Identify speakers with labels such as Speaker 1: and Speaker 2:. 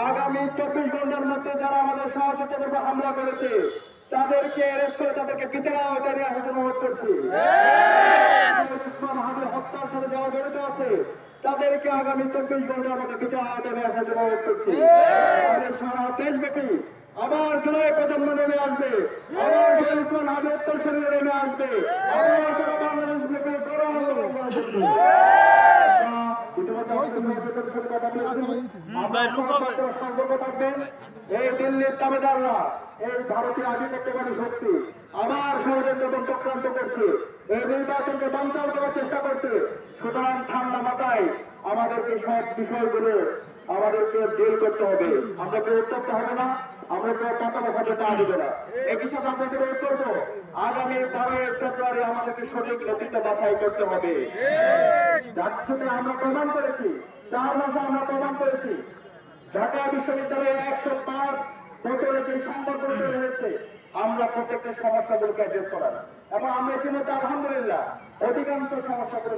Speaker 1: আগামী 24 ঘন্টার মধ্যে যারা আমাদের সহযোগিতার উপর হামলা করেছে তাদেরকে অ্যারেস্ট করে তাদেরকে বিচারের আওতায় নিয়ে আসার জন্য অনুরোধ করছি। হত্যার সাথে যারা জড়িত আছে তাদেরকে আগামী 24 ঘন্টার মধ্যে বিচারের আওতায় নিয়ে আসার জন্য অনুরোধ করছি। সারা দেশব্যাপী আবার জুলাই প্রজন্ম নেমে আসবে, আবার উসমান হাদি উত্তর শরীরে নেমে আসবে, আবার সারা বাংলাদেশ ব্যাপী বড় আন্দোলন করবে। এই দিল্লির দাবিদাররা এই ভারতীয় আধিপত্যবাদী শক্তি আবার ষড়যন্ত্র এবং চক্রান্ত করছে, এই নির্বাচনকে বানচাল করার চেষ্টা করছে। সুতরাং ঠান্ডা মাথায় আমাদেরকে সব বিষয়গুলো আমাদেরকে ডিল করতে হবে। আমরা কেউ উত্তপ্ত হবে না, আমরা কেউ পাতা মাথাতে তা দেবে না। একই সাথে আমরা যেটা করবো, আগামী 12 ফেব্রুয়ারি আমাদেরকে সঠিক নেতৃত্ব বাছাই করতে হবে। যার সাথে আমরা প্রমাণ করেছি, 4 মাসে আমরা প্রমাণ করেছি ঢাকা বিশ্ববিদ্যালয়ে 105 বছরের যে সম্পর্ক রয়েছে আমরা প্রত্যেকটা সমস্যাগুলোকে অ্যাড্রেস করার, এবং আমরা ইতিমধ্যে আলহামদুলিল্লাহ অধিকাংশ সমস্যাগুলো